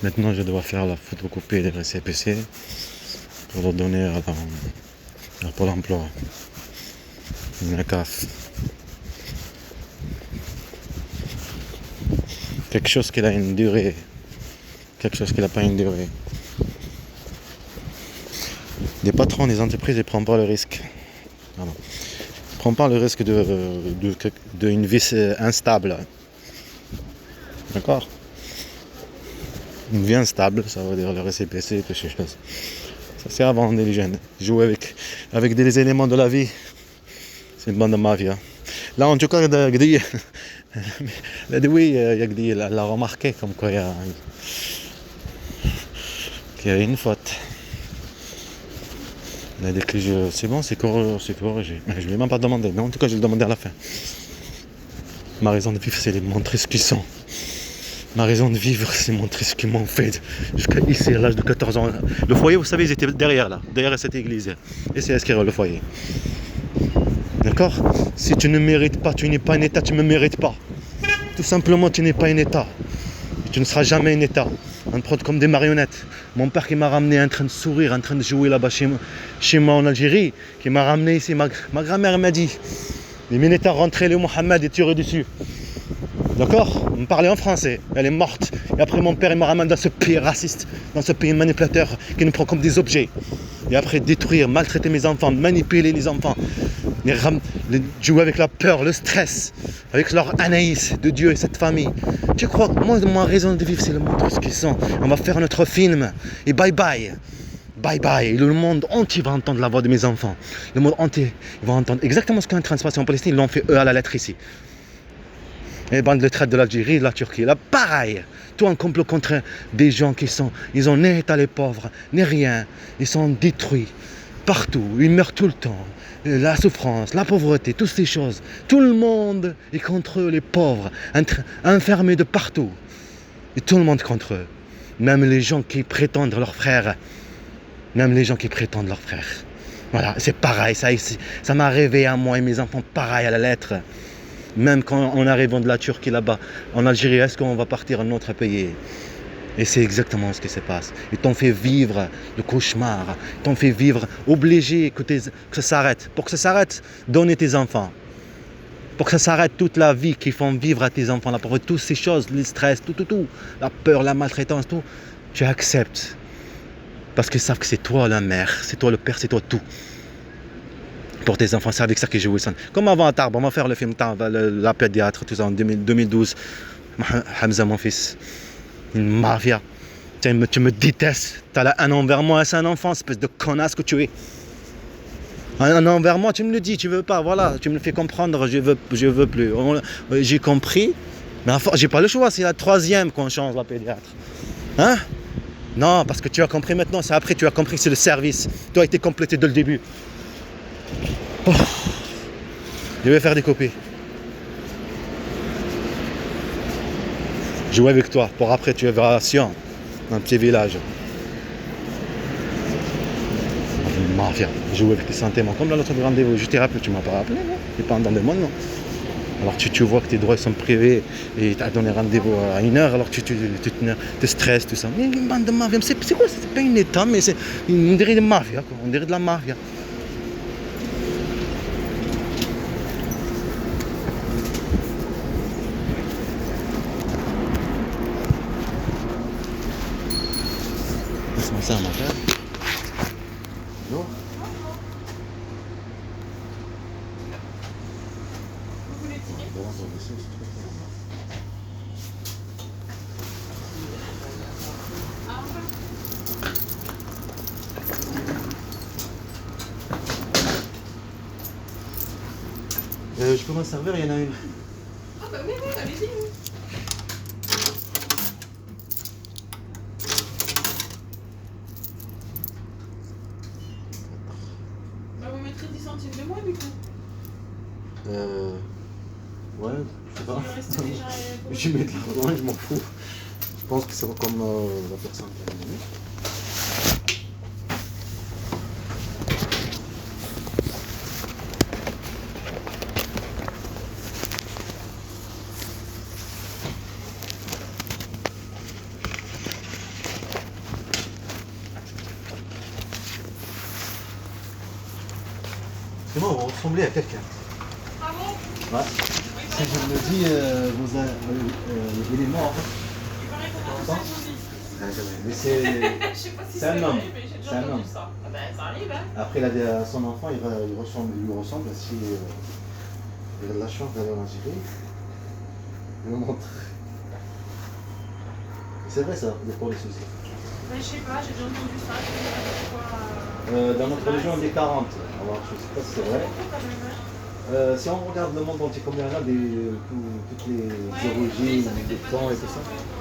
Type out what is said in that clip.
Maintenant, je dois faire la photocopie des récépissés pour le donner à Pôle emploi, la CAF. Quelque chose qui a une durée, quelque chose qui n'a pas une durée. Les patrons des entreprises ne prennent pas le risque. Pardon. Ils ne prennent pas le risque d'une vie instable. D'accord? Une vie instable, ça veut dire le récépissé, toutes ces choses. Ça sert à vendre les jeunes. Jouer avec des éléments de la vie. C'est une bande de mafia. Là, en tout cas, Gdi, il a remarqué comme quoi qu'il y a une faute. Il a dit que c'est bon, c'est corrigé. Mais je ne lui ai même pas demandé. Mais en tout cas, je vais le demander à la fin. Ma raison de vivre, c'est de montrer ce qu'ils sont. Ma raison de vivre, c'est montrer ce qu'ils m'ont fait jusqu'à ici, à l'âge de 14 ans. Le foyer, vous savez, ils étaient derrière cette église. Et c'est inscrit le foyer. D'accord? Si tu ne mérites pas, tu n'es pas un état, tu ne me mérites pas. Tout simplement, tu n'es pas un état. Et tu ne seras jamais un état. On te prend comme des marionnettes. Mon père qui m'a ramené en train de sourire, en train de jouer là-bas chez moi en Algérie, qui m'a ramené ici, ma grand-mère m'a dit, les militaires rentraient, le Mohamed est tiré dessus. D'accord? On me parlait en français, elle est morte. Et après mon père il me ramène dans ce pays raciste, dans ce pays manipulateur qui nous prend comme des objets. Et après détruire, maltraiter mes enfants, manipuler les enfants, jouer avec la peur, le stress, avec leur Anaïs de Dieu et cette famille. Tu crois que moi, ma raison de vivre, c'est le montrer ce qu'ils sont. On va faire notre film et bye bye. Bye bye. Et le monde entier va entendre la voix de mes enfants. Le monde entier va entendre exactement ce qui est en train de se passer en Palestine. Ils l'ont fait eux à la lettre ici. Les bandes de traite de l'Algérie, de la Turquie, là, pareil. Tout un complot contre des gens ils ont ni état les pauvres, ni rien. Ils sont détruits partout, ils meurent tout le temps. La souffrance, la pauvreté, toutes ces choses. Tout le monde est contre eux, les pauvres, enfermés de partout. Et tout le monde contre eux. Même les gens qui prétendent leurs frères. Même les gens qui prétendent leurs frères. Voilà, c'est pareil, ça m'a réveillé à moi et mes enfants, pareil à la lettre. Même quand on arrive de la Turquie là-bas, en Algérie, est-ce qu'on va partir à un autre pays? Et c'est exactement ce qui se passe. Ils t'ont fait vivre le cauchemar, ils t'ont fait vivre obligé que ça s'arrête. Pour que ça s'arrête, donnez tes enfants. Pour que ça s'arrête toute la vie qu'ils font vivre à tes enfants, là, pour toutes ces choses, le stress, tout, la peur, la maltraitance, tout, tu acceptes. Parce qu'ils savent que c'est toi la mère, c'est toi le père, c'est toi tout. Pour tes enfants, c'est avec ça qu'ils jouent. Comme avant à Tarbes, on va faire le film La pédiatre, tout ça en 2012. Hamza, mon fils, une mafia. Tu me détestes. Tu as un envers moi, c'est un enfant, espèce de connasse que tu es. Un envers moi, tu me le dis, tu veux pas, voilà, tu me le fais comprendre, je veux plus. J'ai compris, mais j'ai pas le choix, c'est la troisième qu'on change la pédiatre. Hein? Non, parce que tu as compris maintenant, c'est après tu as compris que c'est le service. Tu as été complété dès le début. Oh. Je vais faire des copies. Jouer avec toi pour après tu verras à Sion, un petit village. Mafia, jouer avec tes sentiments. Comme dans notre rendez-vous, je t'ai rappelé, tu m'as pas rappelé, non? Tu n'es pas en dans le monde, non? Alors tu vois que tes droits sont privés et tu as donné rendez-vous à 1h, alors tu te stresses, tout ça. Mais une bande de mafia, c'est quoi? C'est pas une état, mais on dirait de mafia, quoi. On dirait de la mafia. Laisse-moi ça, mon frère. Non? Vous voulez tirer? Je peux m'en servir, il y en a une. Ah bah oui, allez-y. Bah vous mettrez 10 centimes de moins du coup. Ouais, je sais pas. Si vous restez déjà... Je vais mettre l'argent, je m'en fous. pense que c'est comme la personne qui a mis. C'est moi, vous ressemblez à quelqu'un. Ah bon? Ouais. Si je me dis, il est mort. Il paraît qu'on a tous un zombies. Mais c'est. Je sais pas si C'est un homme. mais j'ai C'est un déjà homme. entendu ça. Ah ben ça arrive, hein. Après, son enfant, il lui ressemble. Si il a de la chance d'aller en Algérie, il me montre. C'est vrai ça, pour les soucis. Ben je sais pas, j'ai déjà entendu ça. Je sais pas pourquoi. Dans notre région, on est 40. Alors, je ne sais pas si c'est vrai. Beaucoup quand même, hein. Si on regarde le monde entier, combien il y en a toutes les Ouais, origines, ça fait des peut-être temps pas et tout ça. ouais.